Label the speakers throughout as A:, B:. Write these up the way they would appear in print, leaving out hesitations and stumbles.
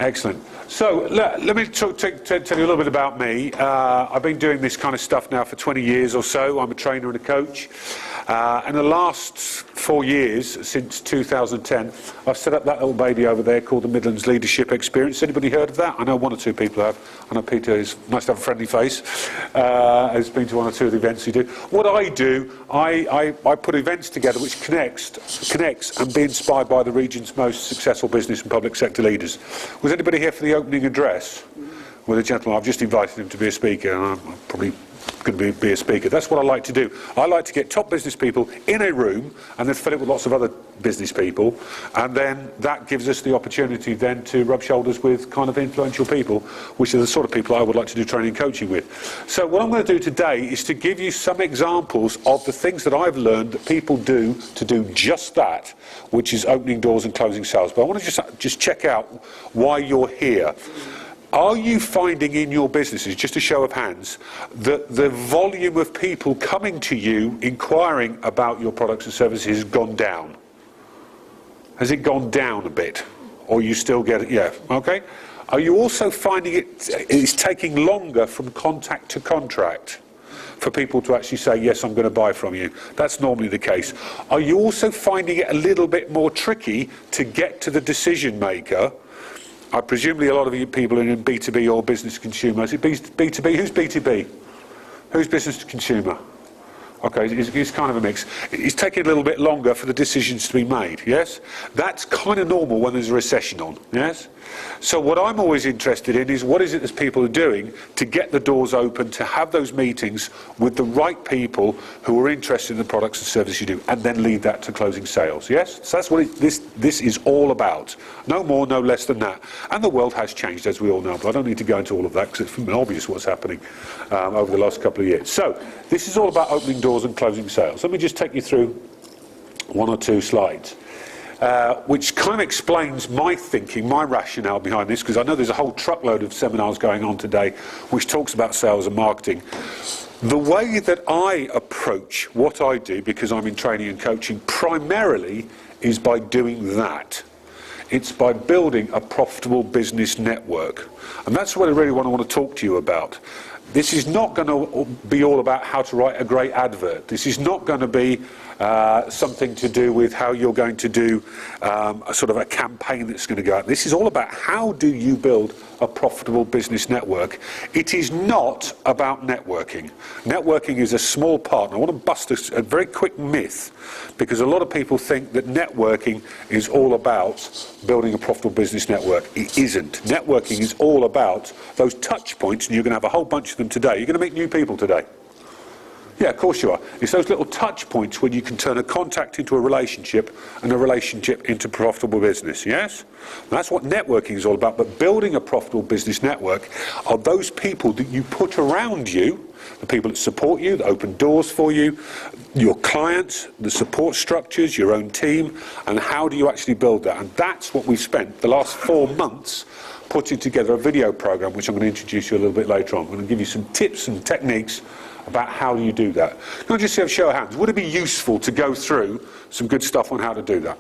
A: Excellent. So let me tell you a little bit about me. I've been doing this kind of stuff now for 20 years or so. I'm a trainer and a coach. In the last 4 years, since 2010, I've set up that little baby over there called the Midlands Leadership Experience. Anybody heard of that? I know one or two people have. I know Peter is nice to have a friendly face. Has been to one or two of the events we do. What I do, I put events together which connects and be inspired by the region's most successful business and public sector leaders. Was anybody here for the opening address? With a gentleman, I've just invited him to be a speaker, and I'm probably going to be a speaker. That's what I like to do. I like to get top business people in a room and then fill it with lots of other business people, and then that gives us the opportunity then to rub shoulders with kind of influential people, which are the sort of people I would like to do training and coaching with. So what I'm going to do today is to give you some examples of the things that I've learned that people do to do just that, which is opening doors and closing sales. But I want to just check out why you're here. Are you finding in your businesses, just a show of hands, that the volume of people coming to you inquiring about your products and services has gone down? Has it gone down a bit? Or you still get it? Yeah, okay. Are you also finding it's taking longer from contact to contract for people to actually say, yes, I'm going to buy from you? That's normally the case. Are you also finding it a little bit more tricky to get to the decision maker? Presumably a lot of you people are in B2B or business to consumer. Is it B2B? Who's B2B? Who's business to consumer? Okay, it's kind of a mix. It's taking a little bit longer for the decisions to be made, yes? That's kind of normal when there's a recession on, yes? So what I'm always interested in is what is it that people are doing to get the doors open, to have those meetings with the right people who are interested in the products and services you do, and then lead that to closing sales, yes? So that's what this is all about. No more, no less than that. And the world has changed, as we all know, but I don't need to go into all of that because it's obvious what's happening over the last couple of years. So this is all about opening doors and closing sales. Let me just take you through one or two slides, which kind of explains my thinking, my rationale behind this, because I know there's a whole truckload of seminars going on today which talks about sales and marketing. The way that I approach what I do, because I'm in training and coaching, primarily is by doing that. It's by building a profitable business network. And that's what I really want to talk to you about. This is not going to be all about how to write a great advert. This is not going to be something to do with how you're going to do a sort of a campaign that's going to go out. This is all about how do you build a profitable business network. It is not about networking. Networking is a small part. And I want to bust a very quick myth, because a lot of people think that networking is all about building a profitable business network. It isn't. Networking is all about those touch points, and you're going to have a whole bunch of them today. You're going to meet new people today. Yeah, of course you are. It's those little touch points when you can turn a contact into a relationship and a relationship into profitable business, yes? That's what networking is all about. But building a profitable business network are those people that you put around you, the people that support you, that open doors for you, your clients, the support structures, your own team, and how do you actually build that? And that's what we've spent the last 4 months putting together a video program, which I'm going to introduce you a little bit later on. I'm going to give you some tips and techniques about how do you do that. Can I just have a show of hands? Would it be useful to go through some good stuff on how to do that?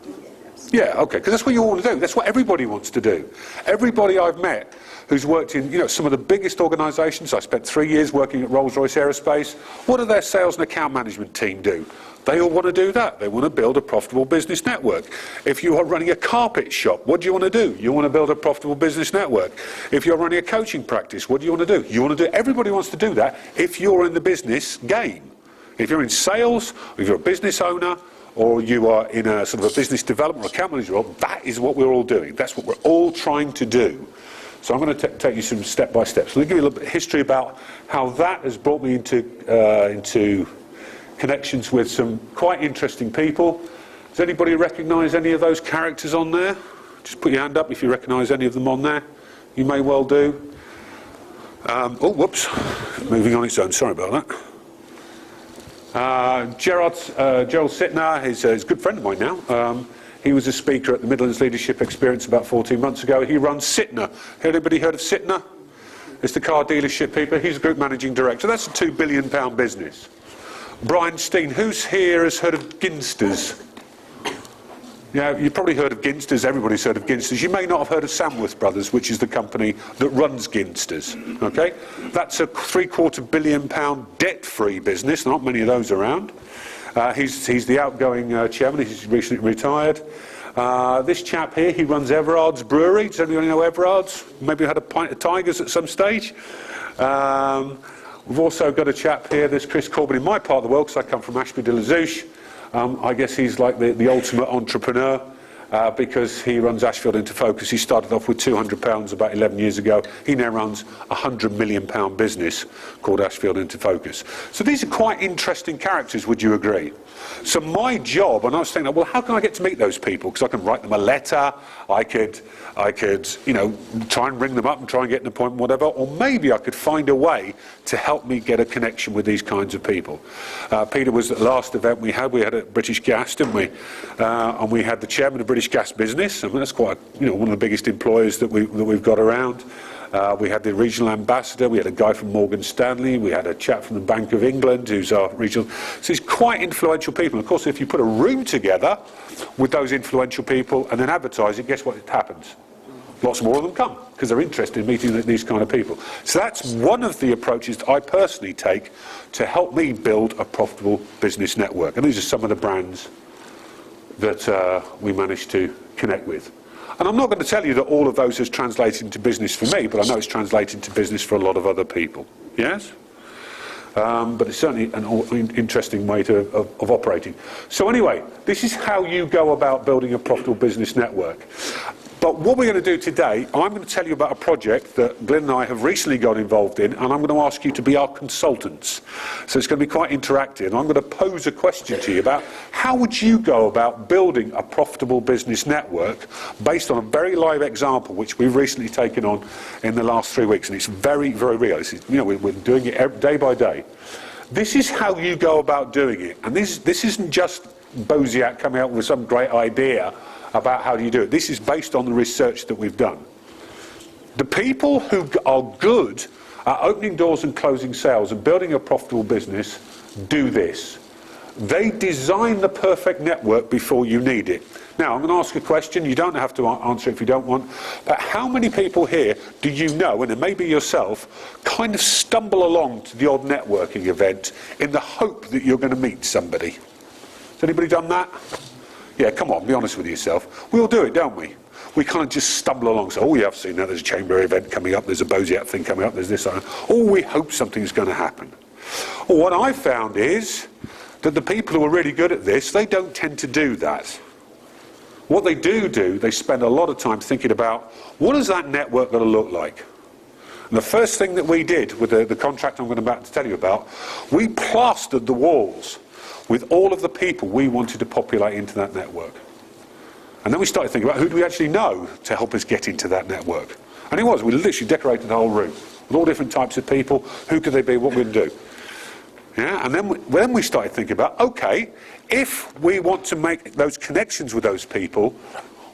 A: Yeah, okay, because that's what you all want to do. That's what everybody wants to do. Everybody I've met who's worked in, some of the biggest organisations. I spent 3 years working at Rolls-Royce Aerospace. What do their sales and account management team do? They all want to do that. They want to build a profitable business network. If you are running a carpet shop, what do you want to do? You want to build a profitable business network. If you're running a coaching practice, what do you want to do? You want to do, everybody wants to do that if you're in the business game. If you're in sales, if you're a business owner, or you are in a sort of a business development or account manager role, that is what we're all doing. That's what we're all trying to do. So I'm going to take you some step-by-step. So let me give you a little bit of history about how that has brought me into connections with some quite interesting people. Does anybody recognise any of those characters on there? Just put your hand up if you recognise any of them on there. You may well do. Oh, whoops. Moving on its own. Sorry about that. Gerald Sittner is a good friend of mine now. He was a speaker at the Midlands Leadership Experience about 14 months ago. He runs Sittner. Anybody heard of Sittner? It's the car dealership people. He's a group managing director. That's a £2 billion business. Brian Steen. Who's here has heard of Ginsters? Yeah, you've probably heard of Ginsters. Everybody's heard of Ginsters. You may not have heard of Samworth Brothers, which is the company that runs Ginsters. Okay, that's a £750 million debt-free business. There aren't many of those around. He's the outgoing chairman. He's recently retired. This chap here, he runs Everard's Brewery. Does anybody know Everard's? Maybe had a pint of Tigers at some stage. We've also got a chap here. There's Chris Corbin in my part of the world, because I come from Ashby de la Zouch. I guess he's like the ultimate entrepreneur, because he runs Ashfield Into Focus. He started off with £200 about 11 years ago. He now runs a £100 million business called Ashfield Into Focus. So these are quite interesting characters, would you agree? So my job, and I was thinking, well, how can I get to meet those people? Because I can write them a letter, I could, you know, try and ring them up and try and get an appointment, whatever, or maybe I could find a way to help me get a connection with these kinds of people. Peter was at the last event we had a British Gas, didn't we? And we had the chairman of British Gas Business. I mean, that's quite, you know, one of the biggest employers that we've got around. We had the regional ambassador, we had a guy from Morgan Stanley, we had a chap from the Bank of England who's our regional... So he's quite influential people. Of course, if you put a room together with those influential people and then advertise it, guess what happens? Lots more of them come, because they're interested in meeting these kind of people. So that's one of the approaches that I personally take to help me build a profitable business network. And these are some of the brands that we managed to connect with. And I'm not going to tell you that all of those has translated into business for me, but I know it's translated into business for a lot of other people. Yes? But it's certainly an interesting way of operating. So anyway, this is how you go about building a profitable business network. But what we're going to do today, I'm going to tell you about a project that Glenn and I have recently got involved in, and I'm going to ask you to be our consultants. So it's going to be quite interactive. I'm going to pose a question to you about how would you go about building a profitable business network based on a very live example which we've recently taken on in the last 3 weeks, and it's very, very real. This is, you know, we're doing it day by day. This is how you go about doing it, and this isn't just Bozeat coming up with some great idea about how do you do it. This is based on the research that we've done. The people who are good at opening doors and closing sales and building a profitable business do this. They design the perfect network before you need it. Now, I'm going to ask a question. You don't have to answer if you don't want. But how many people here do you know, and it may be yourself, kind of stumble along to the odd networking event in the hope that you're going to meet somebody? Has anybody done that? Yeah, come on, be honest with yourself. We all do it, don't we? We kind of just stumble along. So, oh, yeah, I've seen that. There's a chamber event coming up. There's a Bozeat thing coming up. There's this. Oh, we hope something's going to happen. Well, what I found is that the people who are really good at this, they don't tend to do that. What they do, they spend a lot of time thinking about what is that network going to look like? And the first thing that we did with the contract I'm about to tell you about, we plastered the walls with all of the people we wanted to populate into that network. And then we started thinking about who do we actually know to help us get into that network. And we literally decorated the whole room with all different types of people. Who could they be? What we'd do. Yeah, and then we started thinking about, okay, if we want to make those connections with those people,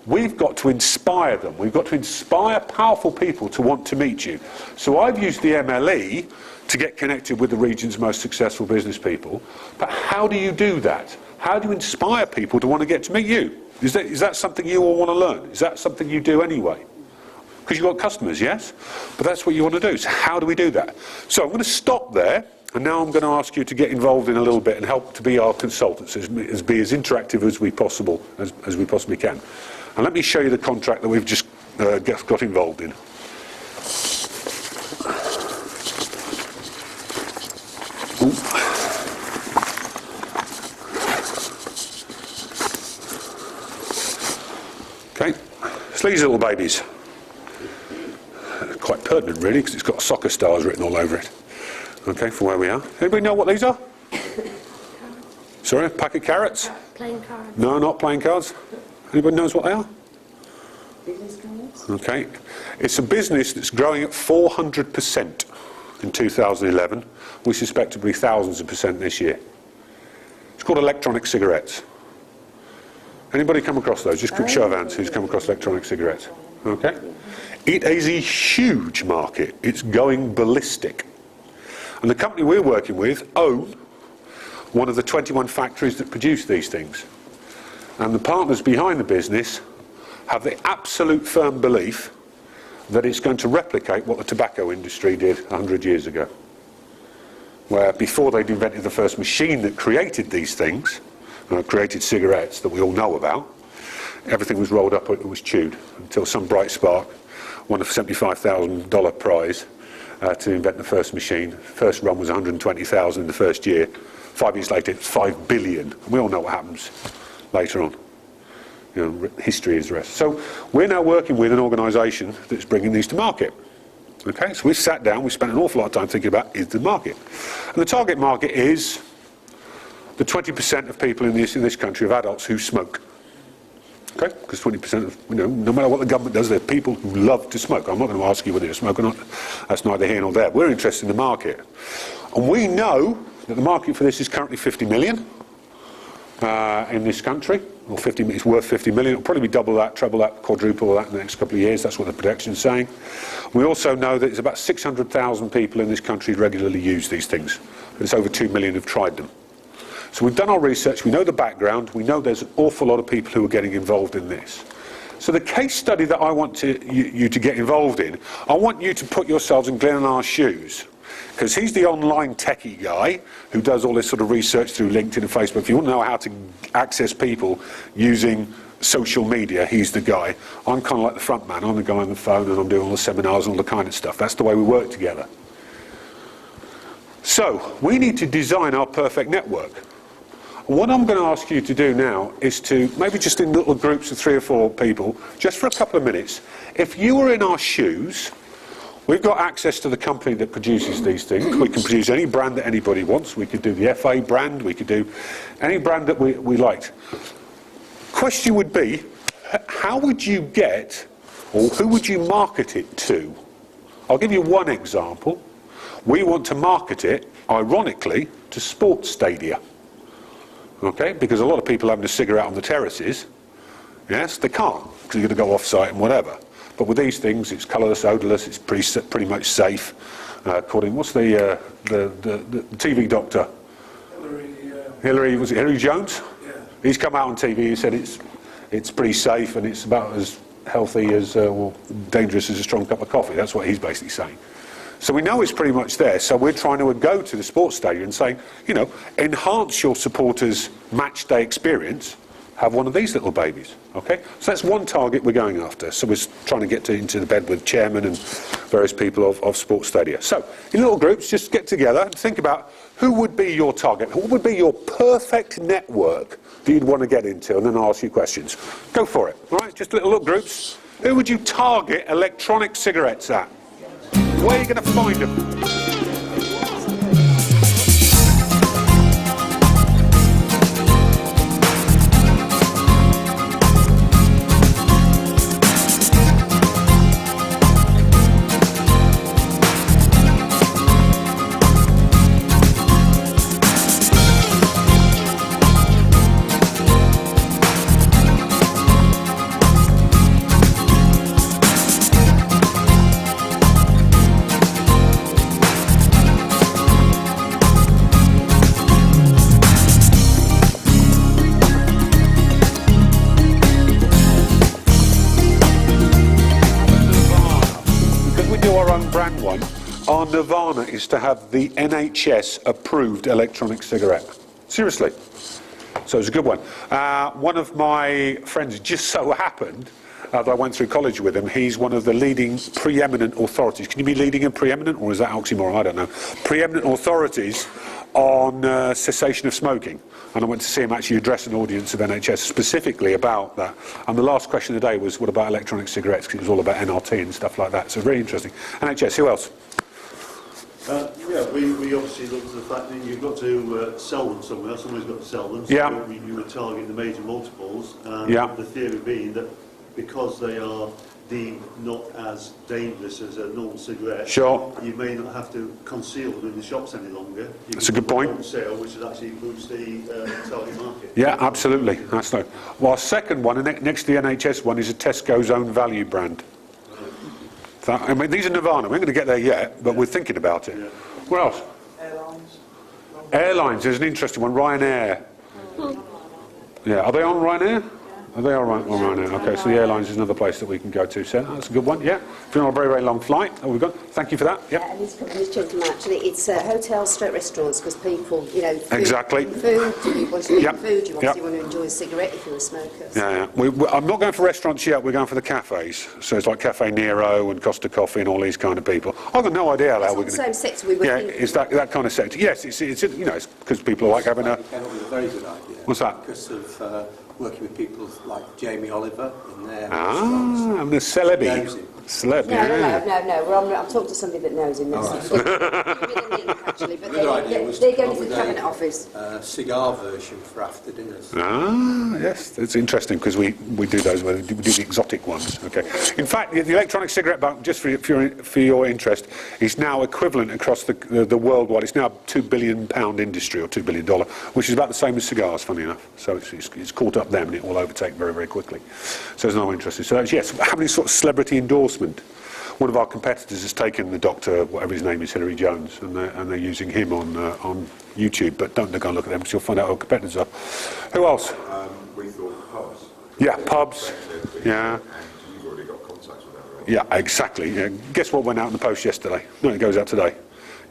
A: we've got to inspire them. We've got to inspire powerful people to want to meet you. So I've used the MLE to get connected with the region's most successful business people. But how do you do that? How do you inspire people to want to get to meet you? Is that something you all want to learn? Is that something you do anyway? Because you've got customers, yes? But that's what you want to do. So how do we do that? So I'm going to stop there, and now I'm going to ask you to get involved in a little bit and help to be our consultants, be as interactive as we possibly can. And let me show you the contract that we've just got involved in. Okay, so these little babies. Quite pertinent really, because it's got soccer stars written all over it. Okay, for where we are. Anybody know what these are? Sorry, a pack of carrots?
B: Playing cards.
A: No, not playing cards. Anybody knows what they are?
B: Business cards.
A: Okay, it's a business that's growing at 400% in 2011. We suspect to be thousands of percent this year. It's called electronic cigarettes. Anybody come across those? Just quick show of hands who's come across electronic cigarettes. Okay. It is a huge market. It's going ballistic. And the company we're working with own one of the 21 factories that produce these things. and the partners behind the business have the absolute firm belief that it's going to replicate what the tobacco industry did 100 years ago. Where before they'd invented the first machine that created these things, created cigarettes that we all know about, everything was rolled up, it was chewed, until some bright spark won a $75,000 prize to invent the first machine. First run was 120,000 in the first year. 5 years later, it's 5 billion. And we all know what happens later on. You know, history is the rest. So we're now working with an organisation that's bringing these to market. Okay, so we've sat down, we've spent an awful lot of time thinking about, is the market? And the target market is the 20% of people in this country of adults who smoke. Okay, because 20% of, you know, no matter what the government does, there are people who love to smoke. I'm not going to ask you whether you smoke or not. That's neither here nor there. We're interested in the market. And we know that the market for this is currently 50 million in this country. Or 50, it's worth 50 million. It'll probably be double that, treble that, quadruple that in the next couple of years. That's what the projection's saying. We also know that there's about 600,000 people in this country who regularly use these things. There's over 2 million who've tried them. So we've done our research, we know the background, we know there's an awful lot of people who are getting involved in this. So the case study that I want you to get involved in, I want you to put yourselves in Glenn and R's shoes. Because he's the online techie guy who does all this sort of research through LinkedIn and Facebook. If you want to know how to access people using social media, he's the guy. I'm kind of like the front man. I'm the guy on the phone and I'm doing all the seminars and all the kind of stuff. That's the way we work together. So we need to design our perfect network. What I'm going to ask you to do now is to, maybe just in little groups of 3 or 4 people, just for a couple of minutes, if you were in our shoes, we've got access to the company that produces these things. We can produce any brand that anybody wants. We could do the FA brand. We could do any brand that we liked. Question would be, how would you get, or who would you market it to? I'll give you one example. We want to market it, ironically, to sports stadia. Okay, because a lot of people having a cigarette on the terraces, yes, they can't, because you're going to go off-site and whatever. But with these things, it's colourless, odourless, it's pretty much safe. According, what's the TV doctor? Hillary, was it Hillary Jones? Yeah. He's come out on TV, he said it's pretty safe and it's about as healthy as, well, dangerous as a strong cup of coffee. That's what he's basically saying. So we know it's pretty much there, so we're trying to go to the sports stadium and saying, you know, enhance your supporters' match day experience, have one of these little babies, okay? So that's one target we're going after. So we're trying to get into the bed with chairman and various people of sports stadia. So in little groups, just get together and think about who would be your target, what would be your perfect network that you'd want to get into, and then I'll ask you questions. Go for it, all right? Just little groups. Who would you target electronic cigarettes at? Where are you going to find them? Our nirvana is to have the NHS approved electronic cigarette. Seriously. So it's a good one. One of my friends, just so happened, that I went through college with him, he's one of the leading preeminent authorities. Can you be leading and preeminent, or is that oxymoron? I don't know. Preeminent authorities on cessation of smoking. And I went to see him actually address an audience of NHS specifically about that. And the last question of the day was, what about electronic cigarettes? Because it was all about NRT and stuff like that. So very interesting. NHS, who else?
C: Yeah, we obviously looked at the fact that you've got to sell them somewhere. Somebody's got to sell them. So
A: yeah.
C: You were targeting the major multiples. And
A: yeah.
C: The theory being that because they are deemed not as dangerous as a normal cigarette,
A: sure,
C: you may not have to conceal them in the shops any longer.
A: That's a good point.
C: On sale, which would actually boost the target market.
A: Yeah, absolutely. That's no. Well, our second one, next to the NHS one, is a Tesco's own value brand. So, I mean, these are nirvana. We're not going to get there yet, but we're thinking about it. Yeah. What else?
D: Airlines.
A: Airlines. There's an interesting one. Ryanair. Yeah, are they on right now? Are they all right on right now? Okay, so the airlines is another place that we can go to. So that's a good one, yeah. If you're on a very, very long flight, oh, we've got. Thank you for that, yeah.
B: And this gentleman, actually, it's hotels, stroke restaurants, because people, you know, food,
A: Exactly.
B: Food, you want to eat
A: Yep.
B: food, you obviously
A: Yep.
B: want to enjoy a cigarette if you're a smoker. So.
A: Yeah, I'm not going for restaurants yet, we're going for the cafes. So it's like Cafe Nero and Costa Coffee and all these kind of people. I've got no idea how
B: It's
A: we're
B: all the
A: going
B: same sector we were
A: Yeah,
B: thinking.
A: it's that kind of sector. Yes, it's you know, it's because people like having a...
D: Came up with a very good idea.
A: What's that?
D: Because of working with people like Jamie Oliver in their
A: I'm the celebi.
D: Knows him.
A: Celeb,
B: No,
A: yeah.
B: no. Well, I'm talking to somebody that knows him. That's actually, but
D: The other idea was
B: they're
D: to
B: going
D: come
B: to the
D: with
B: cabinet office.
D: cigar version for after dinners.
A: Yes, it's interesting because we do those, we do the exotic ones. Okay. In fact, the electronic cigarette button, just for your interest, is now equivalent across the worldwide. It's now a £2 billion industry, or $2 billion, which is about the same as cigars, funny enough. So it's caught up them and it will overtake very, very quickly. So there's no interest. So yes, having sort of celebrity endorsement. One of our competitors has taken the doctor, whatever his name is, Hilary Jones, and they're using him on YouTube. But don't go and look at them because you'll find out who our competitors are. Who else?
E: We thought pubs.
A: Yeah, pubs. Yeah.
E: And you've already got contacts with them, right?
A: Yeah, exactly. Yeah. Guess what went out in the post yesterday? No, it goes out today.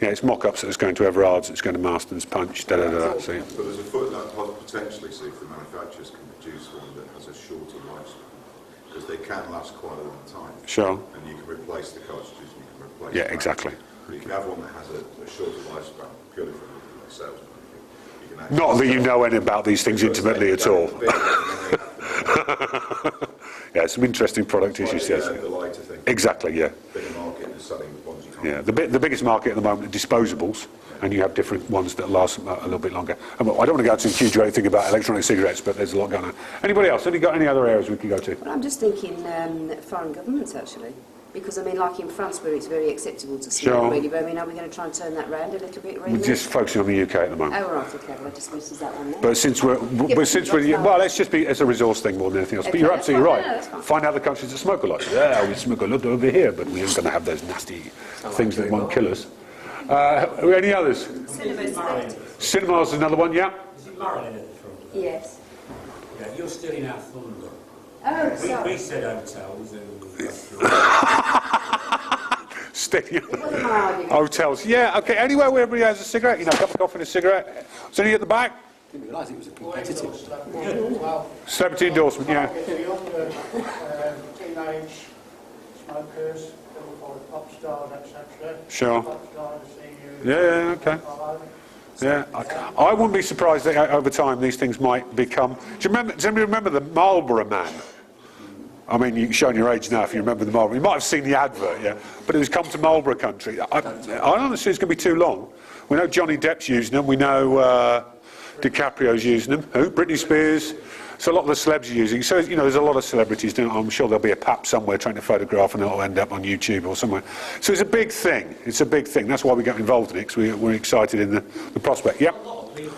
A: Yeah, it's mock-ups that's going to Everard's, it's going to Marston's, Punch, da-da-da-da. So, yeah.
E: But there's a footnote potentially, see if the manufacturers can produce one that has a shorter lifespan. Because they can last quite a long time.
A: Sure.
E: And you can replace the cartridges and you can replace
A: Yeah,
E: the
A: exactly.
E: But you can have one that has a shorter lifespan, purely from a sales point of view. You can actually
A: Not that you
E: sell-
A: know anything about these things intimately at all. Yeah, some interesting product issues, yes.
E: The lighter thing.
A: Exactly, yeah.
E: Bigger market is selling the ones you can't.
A: Yeah, the biggest market at the moment are disposables, and you have different ones that last a little bit longer. And I don't want to go into huge or anything about electronic cigarettes, but there's a lot going on. Anybody else? Have you got any other areas we could go to?
B: Well, I'm just thinking foreign governments, actually. Because, I mean, like in France, where it's very acceptable to smoke,
A: Sure.
B: really, but I mean, are we going to try and turn that round a little bit, really?
A: We're just focusing on the UK at the moment.
B: Oh, right, okay, well, I just suppose that one there.
A: But since we're well, let's just be it's a resource thing more than anything else. But
B: Okay,
A: you're
B: that's
A: absolutely
B: fine.
A: right.
B: No, that's fine.
A: Find out the countries that smoke a lot. Yeah, we smoke a lot over here, but we aren't going to have those nasty things that won't kill us. Any others? Cinemas is another one. Yeah.
F: Is it Marilyn at the front?
B: Yes.
F: Yeah, you're stealing our thunder.
B: Oh, sorry.
F: We said hotels and
A: Steady.
B: wasn't my argument.
A: Hotels. Yeah. Okay. Anywhere where everybody has a cigarette. You know, a cup of coffee and a cigarette. Is any at the back?
D: Didn't realise it was a competitive.
A: Celebrity endorsement. Yeah.
G: The younger teenage smokers, people like pop stars, etc.
A: Sure.
G: Pop stars, see you.
A: Yeah. Okay.
G: Follow.
A: Yeah, I wouldn't be surprised that over time these things might become. Do you remember? Does anybody remember the Marlboro Man? I mean, you're showing your age now if you remember the Marlboro. You might have seen the advert, yeah. But it was come to Marlboro country. I honestly, it's going to be too long. We know Johnny Depp's using them. We know DiCaprio's using them. Who? Britney Spears. So a lot of the celebs are using. So you know, there's a lot of celebrities doing it. I'm sure there'll be a pap somewhere trying to photograph, and it'll end up on YouTube or somewhere. So it's a big thing. It's a big thing. That's why we got involved in it, because we're excited in the prospect. Yep.
F: a lot of people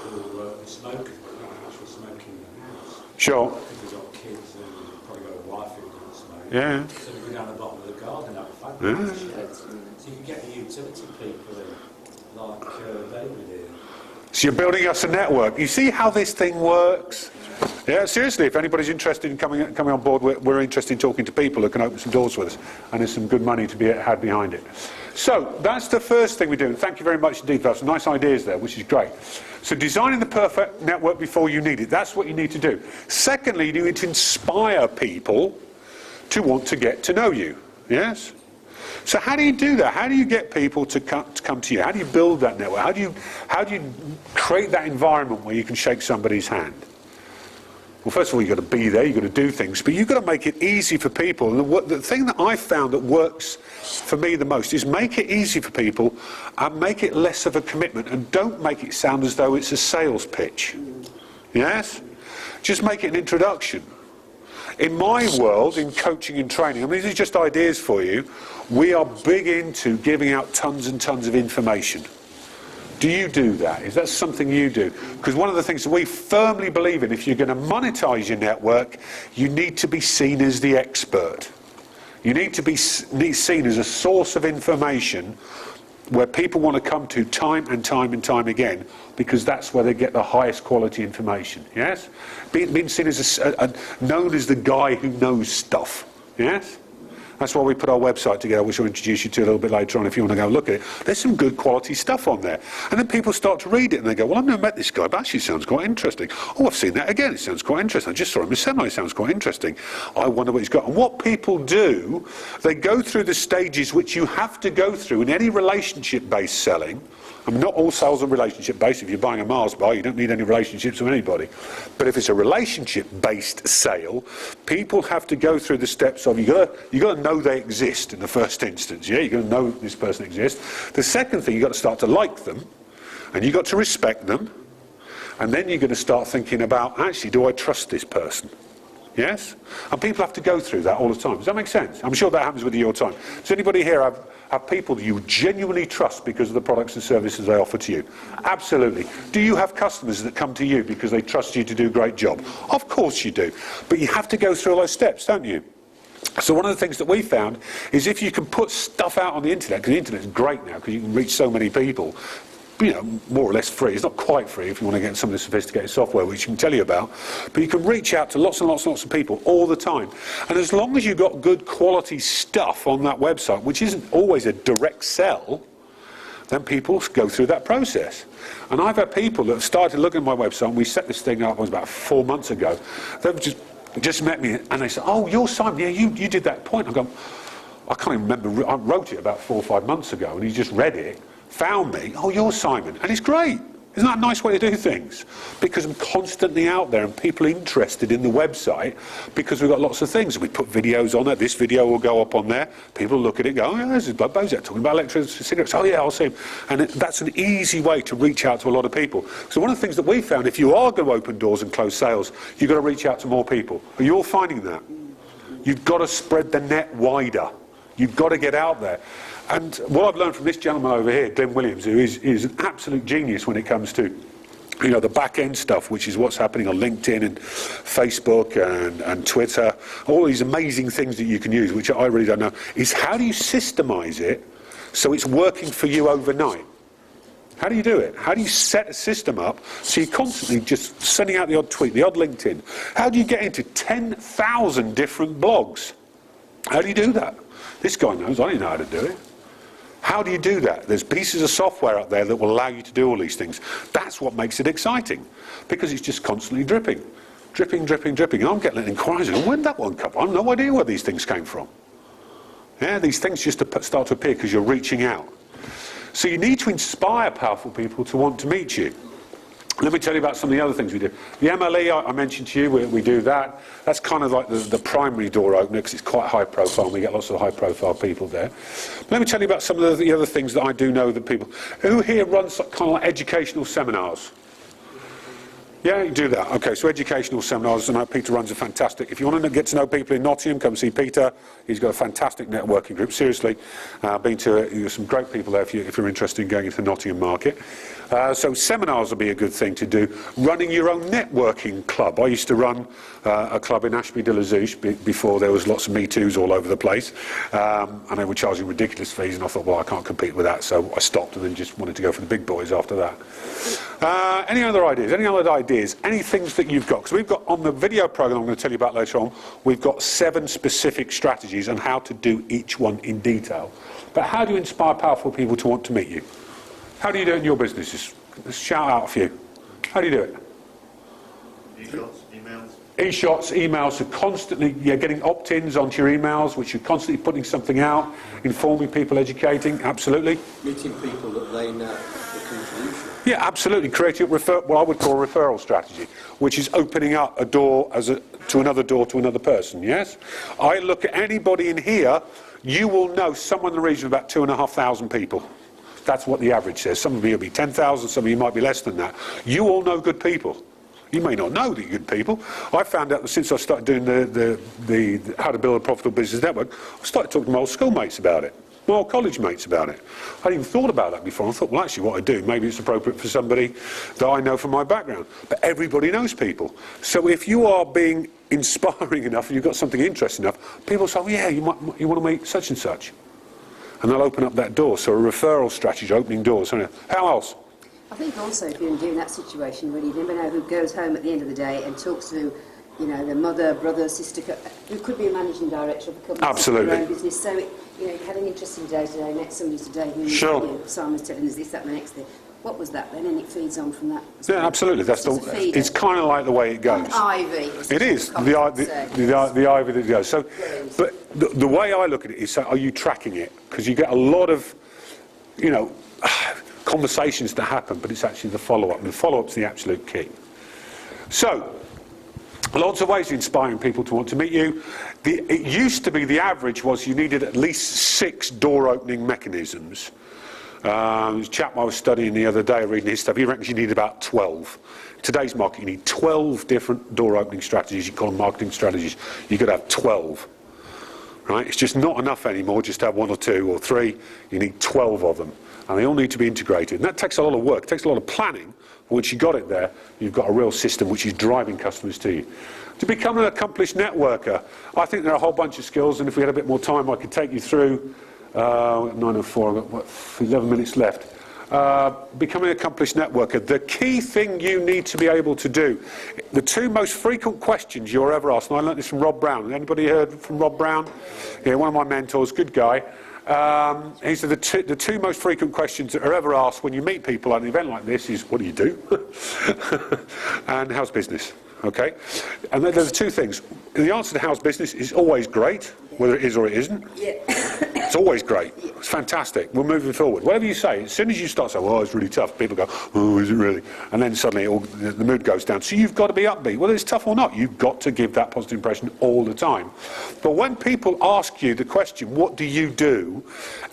F: smoke, but not actually smoking in the house.
A: Sure.
F: Because they've got kids and probably got a wife who doesn't smoke.
A: Yeah.
F: So they go down the bottom of the garden out the
A: Yeah.
F: So you can get the utility people in, like David here.
A: So you're building us a network. You see how this thing works? Yeah, seriously, if anybody's interested in coming on board, we're interested in talking to people who can open some doors with us, and there's some good money to be had behind it. So that's the first thing we do. Thank you very much indeed for some nice ideas there, which is great. So designing the perfect network before you need it, that's what you need to do. Secondly, you need to inspire people to want to get to know you. Yes? So how do you do that? How do you get people to come to you? How do you build that network? How do you create that environment where you can shake somebody's hand? Well, first of all, you've got to be there, you've got to do things, but you've got to make it easy for people. And the thing that I've found that works for me the most is make it easy for people and make it less of a commitment, and don't make it sound as though it's a sales pitch. Yes? Just make it an introduction. In my world, in coaching and training, I mean, these are just ideas for you, we are big into giving out tons and tons of information. Do you do that? Is that something you do? Because one of the things that we firmly believe in, if you're going to monetize your network, you need to be seen as the expert. You need to be seen as a source of information where people want to come to time and time and time again, because that's where they get the highest quality information, yes? Being seen as known as the guy who knows stuff, yes? That's why we put our website together, which I'll introduce you to a little bit later on if you want to go look at it. There's some good quality stuff on there. And then people start to read it and they go, well, I've never met this guy, but actually it sounds quite interesting. Oh, I've seen that again, it sounds quite interesting. I just saw him in a seminar, it sounds quite interesting. I wonder what he's got. And what people do, they go through the stages which you have to go through in any relationship-based selling. I mean, not all sales are relationship-based. If you're buying a Mars bar, you don't need any relationships with anybody. But if it's a relationship-based sale, people have to go through the steps of, you've got to know they exist in the first instance, yeah? You've got to know this person exists. The second thing, you've got to start to like them, and you've got to respect them, and then you're going to start thinking about, actually, do I trust this person? Yes? And people have to go through that all the time. Does that make sense? I'm sure that happens with you all the time. Does anybody here have people that you genuinely trust because of the products and services they offer to you? Absolutely. Do you have customers that come to you because they trust you to do a great job? Of course you do. But you have to go through all those steps, don't you? So one of the things that we found is if you can put stuff out on the internet, because the internet is great now because you can reach so many people, you know, more or less free. It's not quite free if you want to get some of the sophisticated software, which I can tell you about. But you can reach out to lots and lots and lots of people all the time. And as long as you've got good quality stuff on that website, which isn't always a direct sell, then people go through that process. And I've had people that have started looking at my website, and we set this thing up, it was about 4 months ago. They've just met me, and they said, oh, you're Simon, yeah, you did that point. I go, I can't even remember, I wrote it about 4 or 5 months ago, and he just read it, found me, oh, you're Simon, and it's great. Isn't that a nice way to do things? Because I'm constantly out there and people are interested in the website because we've got lots of things. We put videos on it. This video will go up on there. People look at it and go, oh, yeah, this is Bozeat talking about electricity cigarettes. Oh, yeah, I'll see him. And that's an easy way to reach out to a lot of people. So one of the things that we found, if you are going to open doors and close sales, you've got to reach out to more people. Are you all finding that? You've got to spread the net wider. You've got to get out there. And what I've learned from this gentleman over here, Glenn Williams, who is an absolute genius when it comes to, you know, the back-end stuff, which is what's happening on LinkedIn and Facebook and Twitter, all these amazing things that you can use, which I really don't know, is how do you systemize it so it's working for you overnight? How do you do it? How do you set a system up so you're constantly just sending out the odd tweet, the odd LinkedIn? How do you get into 10,000 different blogs? How do you do that? This guy knows, I didn't know how to do it. How do you do that? There's pieces of software out there that will allow you to do all these things. That's what makes it exciting, because it's just constantly dripping. Dripping, dripping, dripping. And I'm getting inquiries, and when did that one come from? I have no idea where these things came from. Yeah, these things just start to appear because you're reaching out. So you need to inspire powerful people to want to meet you. Let me tell you about some of the other things we do. The MLE, I mentioned to you, we do that. That's kind of like the primary door opener because it's quite high profile and we get lots of high profile people there. But let me tell you about some of the other things that I do know that people... Who here runs kind of like educational seminars? Yeah, you do that. Okay, so educational seminars, I know Peter runs a fantastic... If you want to get to know people in Nottingham, come see Peter. He's got a fantastic networking group, seriously. Been to some great people there if you're interested in going into the Nottingham market. So seminars will be a good thing to do. Running your own networking club. I used to run a club in Ashby de la Zouch before there was lots of Me Too's all over the place. And they were charging ridiculous fees, and I thought, well, I can't compete with that, so I stopped and then just wanted to go for the big boys after that. Any other ideas? Any other ideas? Any things that you've got? Because we've got, on the video program I'm going to tell you about later on, we've got 7 specific strategies on how to do each one in detail. But how do you inspire powerful people to want to meet you? How do you do it in your business? Just shout out a few. How do you do it?
C: E-shots, emails.
A: E-shots, emails, so constantly you're getting opt-ins onto your emails, which you're constantly putting something out, informing people, educating, absolutely.
D: Meeting people that they know that can introduce you.
A: Yeah, absolutely. Creating what I would call a referral strategy, which is opening up a door to another door to another person, yes? I look at anybody in here, you will know someone in the region of about 2,500 people. That's what the average says. Some of you will be 10,000, some of you might be less than that. You all know good people. You may not know the good people. I found out that since I started doing the How to Build a Profitable Business Network, I started talking to my old schoolmates about it, my old college mates about it. I hadn't even thought about that before. I thought, well, actually, what I do, maybe it's appropriate for somebody that I know from my background. But everybody knows people. So if you are being inspiring enough and you've got something interesting enough, people say, oh, yeah, you want to meet such and such. and they'll open up that door. So a referral strategy, opening doors. How else?
B: I think also if you're in that situation where you never know who goes home at the end of the day and talks to, you know, the mother, brother, sister, who could be a managing director of a company,
A: Absolutely.
B: their own business. So, you know, you had an interesting day today, met somebody today who,
A: Sure.
B: you know, Simon's telling us this, that, and the next thing. What was that then? And it feeds on from that.
A: Yeah, absolutely. That's
B: It's a feeder.
A: it's kind of like the way it goes.
B: Ivy.
A: It is the ivy that goes. So, but the way I look at it is, so are you tracking it? Because you get a lot of, you know, conversations that happen, but it's actually the follow-up, and the follow-up's the absolute key. So, lots of ways of inspiring people to want to meet you. It used to be the average was you needed at least 6 door-opening mechanisms. There's a chap I was studying the other day, reading his stuff, he reckons you need about 12. In today's market, you need 12 different door-opening strategies. You call them marketing strategies. You could have 12. Right? It's just not enough anymore just to have 1 or 2 or 3. You need 12 of them. And they all need to be integrated. And that takes a lot of work. It takes a lot of planning. But once you've got it there, you've got a real system which is driving customers to you. To become an accomplished networker, I think there are a whole bunch of skills, and if we had a bit more time, I could take you through 9:04, I've got 11 minutes left. Becoming an accomplished networker, the key thing you need to be able to do, the 2 most frequent questions you're ever asked, and I learned this from Rob Brown. Anybody heard from Rob Brown? Yeah, one of my mentors, good guy. He said the 2 most frequent questions that are ever asked when you meet people at an event like this is, what do you do? And how's business? Okay? And then there's 2 things. The answer to how's business is always great, whether it is or it isn't.
B: Yeah.
A: It's always great. It's fantastic. We're moving forward. Whatever you say, as soon as you start saying, well, it's really tough, people go, oh, is it really? And then suddenly the mood goes down. So you've got to be upbeat. Whether it's tough or not, you've got to give that positive impression all the time. But when people ask you the question, what do you do?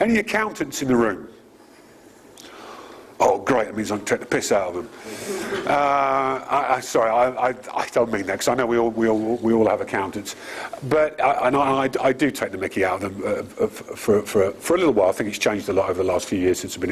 A: Any accountants in the room? Oh, great, that means I can take the piss out of them. Sorry, I don't mean that, because I know we all have accountants. But I do take the mickey out of them for a little while. I think it's changed a lot over the last few years since I've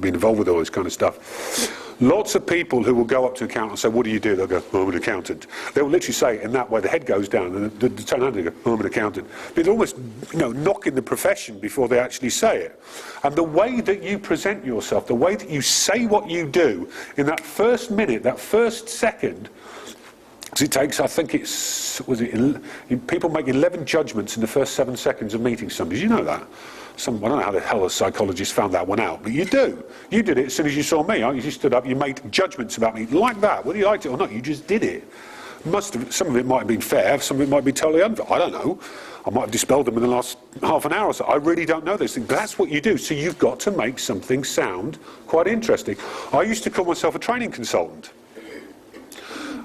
A: been involved with all this kind of stuff. Lots of people who will go up to an accountant and say, what do you do? They'll go, oh, I'm an accountant. They'll literally say it in that way. The head goes down, and the turn around and they go, oh, I'm an accountant. They're almost, you know, knocking the profession before they actually say it. And the way that you present yourself, the way that you say what you do, in that first minute, that first second, because it takes, I think it's, people make 11 judgments in the first 7 seconds of meeting somebody. Did you know that? I don't know how the hell a psychologist found that one out, but you do. You did it as soon as you saw me. You just stood up, you made judgments about me like that, whether you liked it or not. You just did it. Some of it might have been fair, some of it might be totally unfair. I don't know. I might have dispelled them in the last half an hour or so. I really don't know those things. But that's what you do. So you've got to make something sound quite interesting. I used to call myself a training consultant.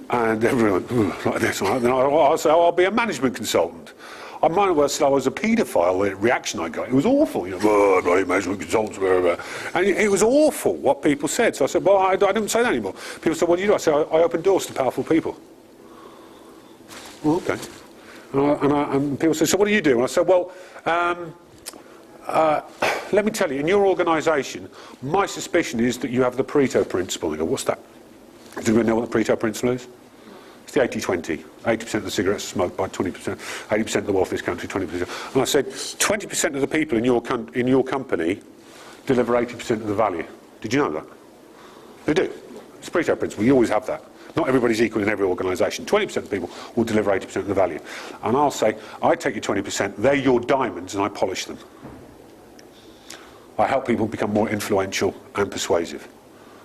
A: And everyone, like this. And then I'll say, I'll be a management consultant. I might as well say I was a paedophile, the reaction I got. It was awful. You know, bloody management consultants, whatever. And it was awful what people said. So I said, well, I don't say that anymore. People said, what do you do? I said, I open doors to powerful people. Well, okay. And people said, so what do you do? And I said, well, let me tell you, in your organisation, my suspicion is that you have the Pareto principle. I go, what's that? Does anyone know what the Pareto principle is? It's the 80-20. 80% of the cigarettes are smoked by 20%. 80% of the wealthiest country, 20%. And I said, 20% of the people in your company deliver 80% of the value. Did you know that? They do. It's the Pareto principle. You always have that. Not everybody's equal in every organisation. 20% of the people will deliver 80% of the value. And I'll say, I take your 20%, they're your diamonds, and I polish them. I help people become more influential and persuasive.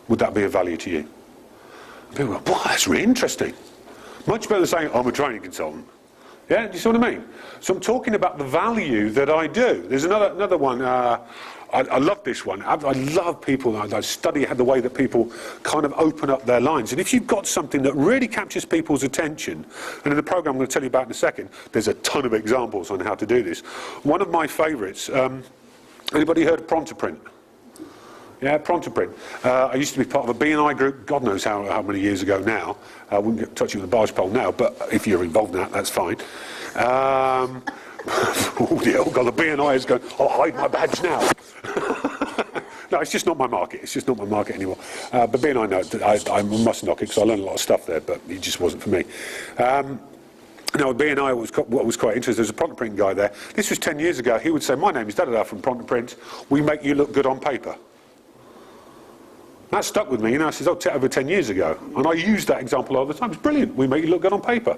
A: Would that be of value to you? And people go, wow, that's really interesting. Much better than saying, I'm a training consultant. Yeah, do you see what I mean? So I'm talking about the value that I do. There's another one. I love this one. I love people. I study the way that people kind of open up their lines. And if you've got something that really captures people's attention, and in the programme I'm going to tell you about in a second, there's a ton of examples on how to do this. One of my favourites, anybody heard of Prontoprint? Yeah, Prontoprint. I used to be part of a B&I group, God knows how many years ago now. I wouldn't get touching with the barge pole now, but if you're involved in that, that's fine. Oh dear, God, the B&I is going, I'll hide my badge now. No, it's just not my market. It's just not my market anymore. But B&I know, I must knock it because I learned a lot of stuff there, but it just wasn't for me. Now, B&I what was quite interesting. There's a Pront Print guy there. This was 10 years ago. He would say, my name is da-da-da from Pront Print. We make you look good on paper. That stuck with me. You know, I said, over 10 years ago. And I use that example all the time. It's brilliant. We make you look good on paper.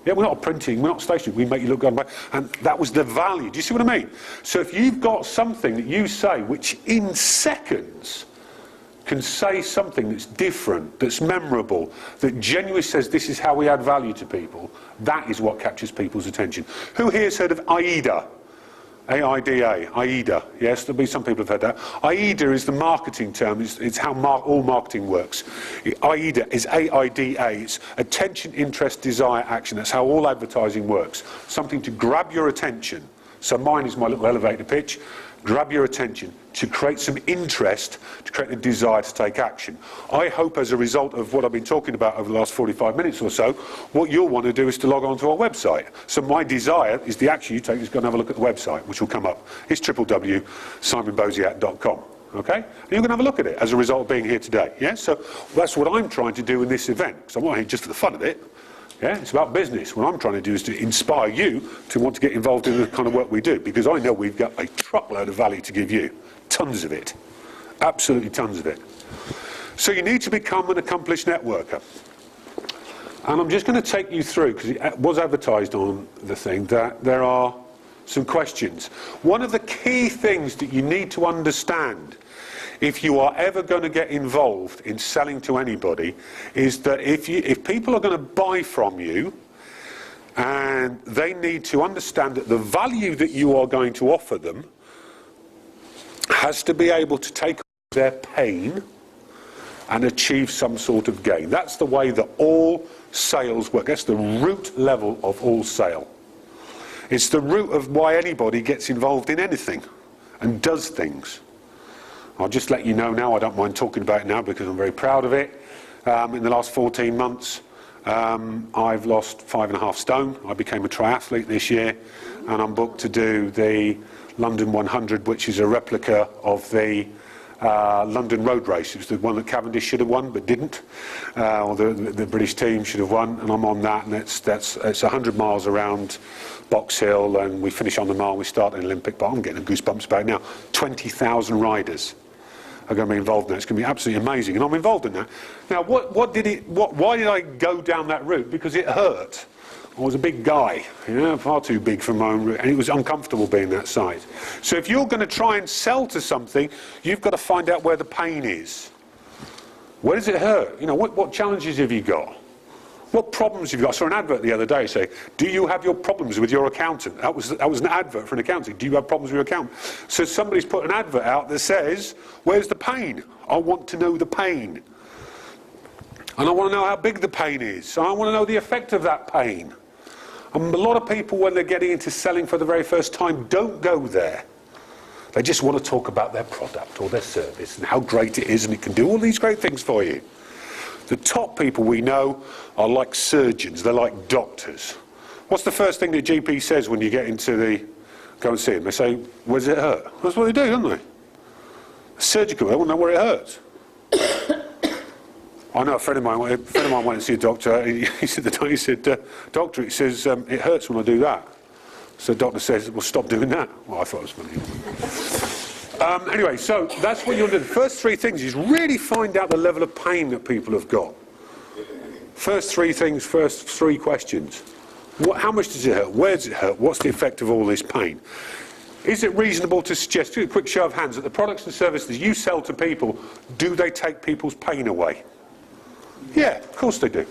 A: Yeah, we're not printing, we're not stationery. We make you look good on paper. And that was the value. Do you see what I mean? So if you've got something that you say which in seconds can say something that's different, that's memorable, that genuinely says this is how we add value to people, that is what captures people's attention. Who here has heard of AIDA? A-I-D-A, AIDA. Yes, there'll be some people have heard that. AIDA is the marketing term. It's how all marketing works. AIDA is A-I-D-A. It's attention, interest, desire, action. That's how all advertising works. Something to grab your attention. So mine is my little elevator pitch. Grab your attention, to create some interest, to create a desire to take action. I hope as a result of what I've been talking about over the last 45 minutes or so, what you'll want to do is to log on to our website. So my desire is the action you take is go and have a look at the website, which will come up. It's www.simonbozeat.com. Okay? And you're going to have a look at it as a result of being here today. Yeah? So that's what I'm trying to do in this event, because I'm not here just for the fun of it. Yeah, it's about business. What I'm trying to do is to inspire you to want to get involved in the kind of work we do, because I know we've got a truckload of value to give you. Tons of it. Absolutely tons of it. So you need to become an accomplished networker. And I'm just going to take you through, because it was advertised on the thing, that there are some questions. One of the key things that you need to understand if you are ever going to get involved in selling to anybody is that if people are going to buy from you, and they need to understand that the value that you are going to offer them has to be able to take their pain and achieve some sort of gain. That's the way that all sales work. That's the root level of all sale. It's the root of why anybody gets involved in anything and does things. I'll just let you know now, I don't mind talking about it now because I'm very proud of it. In the last 14 months, I've lost 5.5 stone. I became a triathlete this year, and I'm booked to do the London 100, which is a replica of the London road race. It was the one that Cavendish should have won, but didn't. Or the British team should have won, and I'm on that, and it's 100 miles around Box Hill, and we finish on the mile, we start an Olympic, but I'm getting goosebumps about it now. 20,000 riders are going to be involved in that. It's going to be absolutely amazing, and I'm involved in that. Now, why did I go down that route? Because it hurt. I was a big guy, you know, far too big for my own route, and it was uncomfortable being that size. So if you're going to try and sell to something, you've got to find out where the pain is. Where does it hurt? You know, what challenges have you got? What problems have you got? I saw an advert the other day saying, do you have your problems with your accountant? That was an advert for an accountant. Do you have problems with your accountant? So somebody's put an advert out that says, where's the pain? I want to know the pain. And I want to know how big the pain is. And I want to know the effect of that pain. And a lot of people, when they're getting into selling for the very first time, don't go there. They just want to talk about their product or their service and how great it is and it can do all these great things for you. The top people we know are like surgeons, they're like doctors. What's the first thing the GP says when you get into go and see him? They say, where does it hurt? That's what they do, don't they? Surgical, they want to know where it hurts. I know a friend of mine went to see a doctor. He said, doctor, it says, it hurts when I do that. So the doctor says, well, stop doing that. Well, I thought it was funny. Anyway, so that's what you want to do. The first three things is really find out the level of pain that people have got. First three things, first three questions. How much does it hurt? Where does it hurt? What's the effect of all this pain? Is it reasonable to suggest, do a quick show of hands, that the products and services you sell to people, do they take people's pain away? Yeah, of course they do.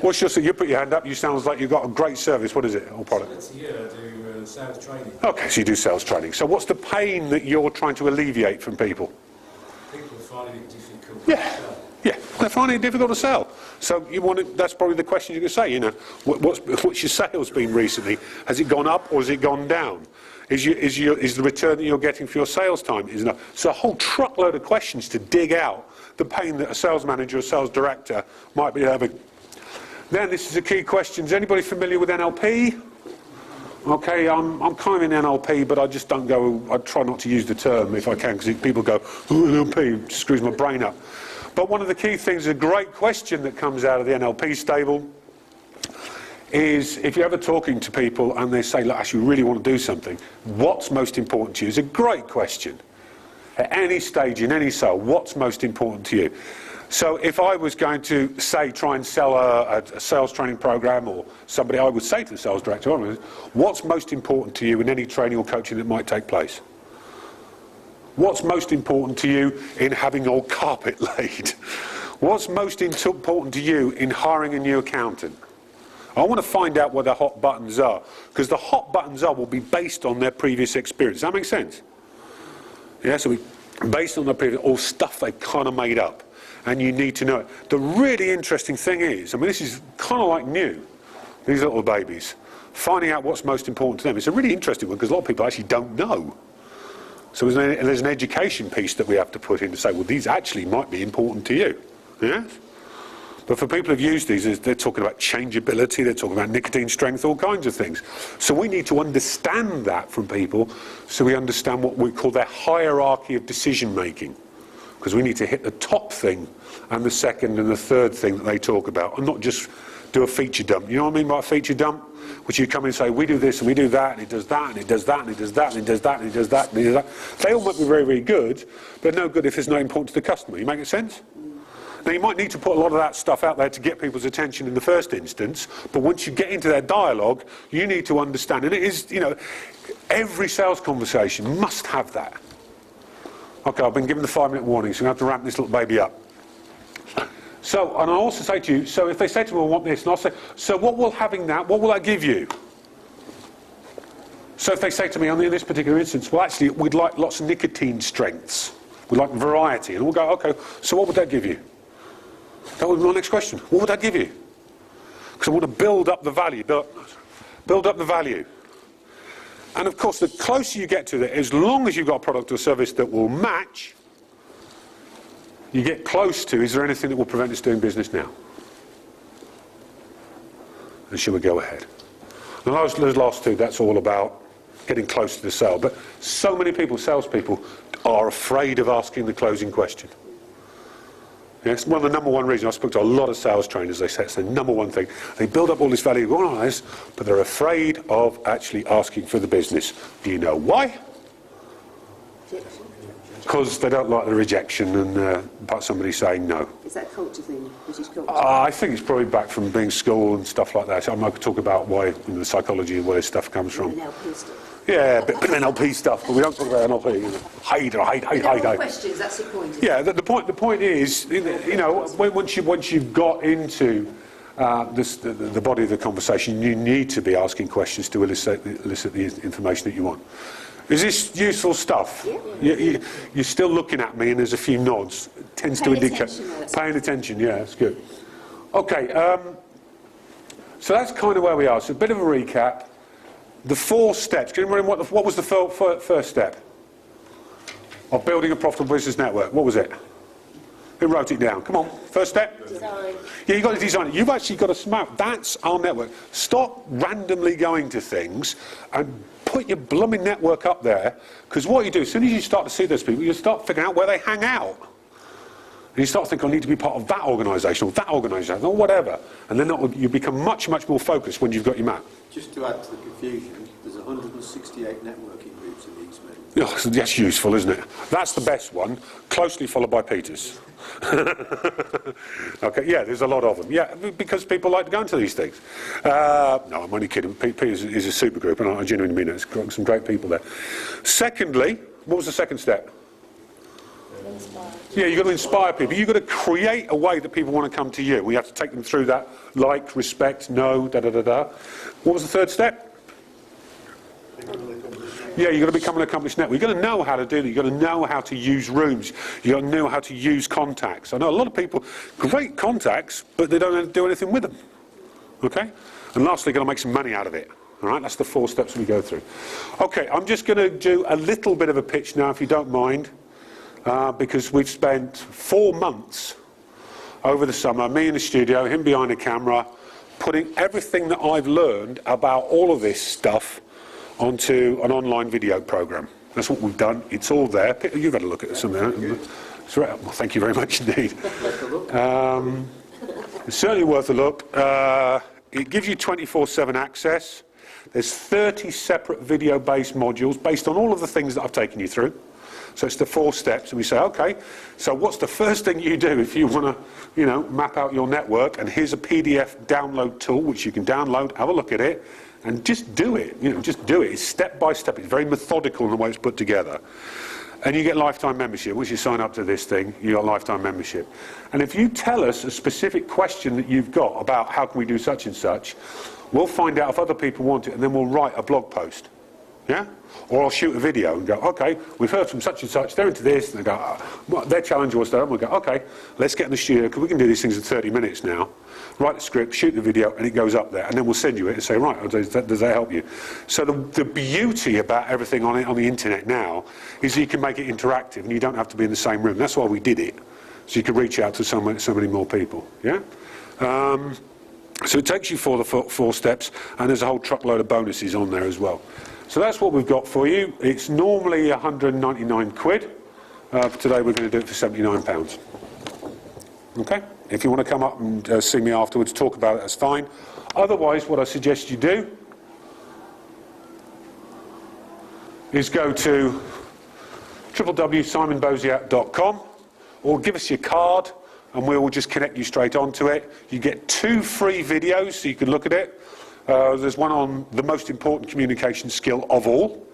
A: What's your, you put your hand up, you sound like you've got a great service. What is it, or product?
F: Once a year I do sales training.
A: Okay, so you do sales training. So what's the pain that you're trying to alleviate from people?
F: People are finding it difficult
A: Yeah,
F: to sell.
A: yeah, they're finding it difficult to sell. So you want to, that's probably the question you could say, you know, what's your sales been recently? Has it gone up or has it gone down? Is the return that you're getting for your sales time is enough? So a whole truckload of questions to dig out the pain that a sales manager or sales director might be having. Then this is a key question. Is anybody familiar with NLP? Okay, I'm kind of in NLP, but I just don't go, I try not to use the term if I can, because people go, oh, NLP, it screws my brain up. But one of the key things, a great question that comes out of the NLP stable, is if you're ever talking to people and they say, look, actually, we really want to do something, what's most important to you? Is a great question. At any stage, in any sale, what's most important to you? So if I was going to, say, try and sell a sales training program or somebody, I would say to the sales director, what's most important to you in any training or coaching that might take place? What's most important to you in having your carpet laid? What's most important to you in hiring a new accountant? I want to find out what the hot buttons are, because the hot buttons will be based on their previous experience. Does that make sense? Yeah, so based on their previous, or stuff they've kind of made up, and you need to know it. The really interesting thing is, I mean, this is kind of like new, these little babies, finding out what's most important to them. It's a really interesting one, because a lot of people actually don't know. So there's an education piece that we have to put in to say, well, these actually might be important to you. Yeah? But for people who've used these, they're talking about changeability, they're talking about nicotine strength, all kinds of things. So we need to understand that from people, so we understand what we call their hierarchy of decision making. Because we need to hit the top thing and the second and the third thing that they talk about, and not just do a feature dump. You know what I mean by a feature dump? Which you come in and say, we do this and we do that, and it does that, and it does that, and it does that, and it does that, and it does that, and it does that. They all might be very, very good, but no good if it's not important to the customer. You make sense? Now, you might need to put a lot of that stuff out there to get people's attention in the first instance, but once you get into their dialogue, you need to understand, and it is, you know, every sales conversation must have that. Okay, I've been given the 5-minute warning, so I'm going to have to ramp this little baby up. So, and I also say to you, so if they say to me, I want this, and I'll say, so what will having that, what will that give you? So if they say to me, in this particular instance, well, actually, we'd like lots of nicotine strengths. We'd like variety. And we'll go, okay, so what would that give you? That would be my next question. What would that give you? Because I want to build up the value. Build up the value. And of course, the closer you get to it, as long as you've got a product or service that will match, you get close to, is there anything that will prevent us doing business now? And should we go ahead? And those last two, that's all about getting close to the sale. But so many people, salespeople, are afraid of asking the closing question. Yeah, it's one of the number one reasons. I spoke to a lot of sales trainers. They say it's the number one thing. They build up all this value, go on this, but they're afraid of actually asking for the business. Do you know why? Because they don't like the rejection and about somebody saying no.
B: Is that a culture thing, British culture?
A: I think it's probably back from being school and stuff like that. So I might talk about why the psychology of where this stuff comes from.
B: NLP stuff.
A: Yeah, a bit of NLP stuff, but we don't talk about NLP. You know. Hate.
B: Questions, that's the point.
A: Yeah, the point is, you know, once you've got into the body of the conversation, you need to be asking questions to elicit the information that you want. Is this useful stuff? Yeah. You're still looking at me, and there's a few nods. It tends to indicate paying attention. Yeah, that's good. Okay, so that's kind of where we are. So a bit of a recap. The 4 steps. Can you remember what was the first step of building a profitable business network? What was it? Who wrote it down? Come on, first step.
B: Design.
A: Yeah, you've got to design it. You've actually got to smart. That's our network. Stop randomly going to things and put your blooming network up there, because what you do, as soon as you start to see those people, you start figuring out where they hang out. And you start thinking, I need to be part of that organisation or that organisation or whatever. And then you become much, much more focused when you've got your map.
D: Just to add to the confusion, there's 168 networking groups in East Midlands.
A: Oh, that's useful, isn't it? That's the best one, closely followed by Peter's. Okay, yeah, there's a lot of them. Yeah, because people like to go into these things. No, I'm only kidding. Peter's is a super group, and I genuinely mean it. It's got some great people there. Secondly, what was the second step? Yeah, you've got to inspire people. You've got to create a way that people want to come to you. We have to take them through that, like, respect, know, da-da-da-da. What was the third step? Yeah, you've got to become an accomplished network. You've got to know how to do that. You've got to know how to use rooms. You've got to know how to use contacts. I know a lot of people, great contacts, but they don't do anything with them. Okay? And lastly, you've got to make some money out of it. All right, that's the 4 steps we go through. Okay, I'm just going to do a little bit of a pitch now, if you don't mind. Because we've spent 4 months over the summer, me in the studio, him behind the camera, putting everything that I've learned about all of this stuff onto an online video program. That's what we've done. It's all there. You've had a look at some of that. Well, thank you very much indeed. It's certainly worth a look. It gives you 24/7 access. There's 30 separate video-based modules based on all of the things that I've taken you through. So it's the 4 steps, and we say, okay, so what's the first thing you do if you want to, you know, map out your network? And here's a PDF download tool which you can download, have a look at it, and just do it. You know, just do it. It's step by step. It's very methodical in the way it's put together. And you get lifetime membership. Once you sign up to this thing, you got lifetime membership. And if you tell us a specific question that you've got about how can we do such and such, we'll find out if other people want it, and then we'll write a blog post. Yeah? Or I'll shoot a video and go, okay, we've heard from such and such, they're into this, and they go, well, their challenge was that, and we'll go, okay, let's get in the studio, because we can do these things in 30 minutes now. Write the script, shoot the video, and it goes up there, and then we'll send you it and say, right, does that help you? So the beauty about everything on the internet now is you can make it interactive, and you don't have to be in the same room. That's why we did it, so you can reach out to so many more people. Yeah? So it takes you for the 4 steps, and there's a whole truckload of bonuses on there as well. So that's what we've got for you. It's normally 199 quid. Today we're going to do it for £79. Okay? If you want to come up and see me afterwards, talk about it, that's fine. Otherwise, what I suggest you do is go to www.simonbozeat.com, or give us your card and we will just connect you straight onto it. You get 2 free videos so you can look at it. There's one on the most important communication skill of all,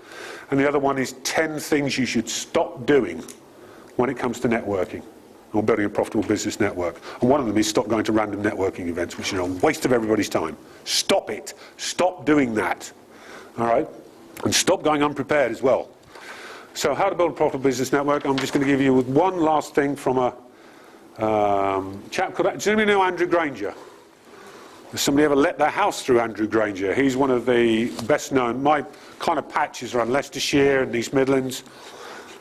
A: and the other one is 10 things you should stop doing when it comes to networking or building a profitable business network. And one of them is stop going to random networking events, which are a waste of everybody's time. Stop it. Stop doing that. All right? And stop going unprepared as well. So how to build a profitable business network. I'm just going to give you one last thing from a chap called... Does anybody know Andrew Granger? Has somebody ever let their house through Andrew Granger? He's one of the best known. My kind of patch is around Leicestershire and East Midlands.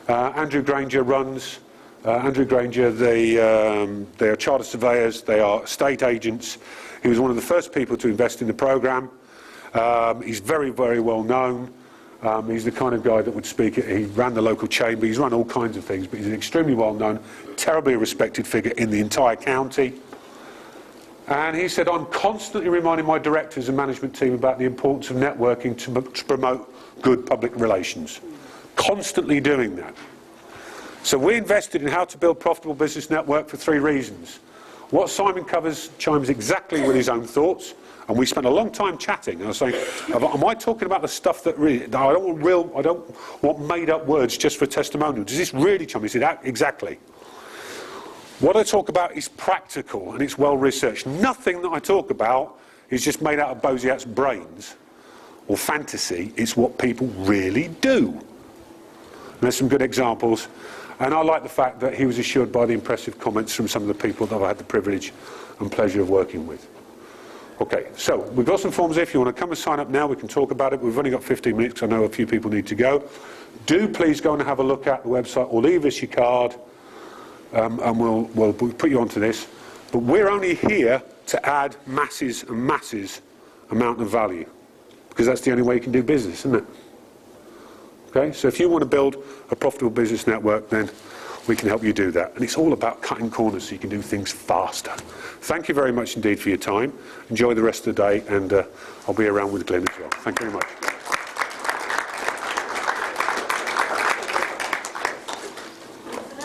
A: Andrew Granger runs... Andrew Granger, they are chartered surveyors, they are estate agents. He was one of the first people to invest in the programme. He's very, very well known. He's the kind of guy that would speak. He ran the local chamber, he's run all kinds of things, but he's an extremely well known, terribly respected figure in the entire county. And he said, I'm constantly reminding my directors and management team about the importance of networking to promote good public relations. Constantly doing that. So we invested in how to build profitable business network for 3 reasons. What Simon covers chimes exactly with his own thoughts, and we spent a long time chatting. I was saying, am I talking about the stuff that really, I don't want made-up words just for testimonial. Does this really chime? He said, exactly. What I talk about is practical and it's well-researched. Nothing that I talk about is just made out of Bozeat's brains or fantasy. It's what people really do. And there's some good examples. And I like the fact that he was assured by the impressive comments from some of the people that I've had the privilege and pleasure of working with. Okay, so we've got some forms here. If you want to come and sign up now, we can talk about it. We've only got 15 minutes because I know a few people need to go. Do please go and have a look at the website or leave us your card, and we'll put you onto this. But we're only here to add masses and masses amount of value, because that's the only way you can do business, isn't it? Okay, so if you want to build a profitable business network, then we can help you do that. And it's all about cutting corners so you can do things faster. Thank you very much indeed for your time. Enjoy the rest of the day, and I'll be around with Glenn as well. Thank you very much.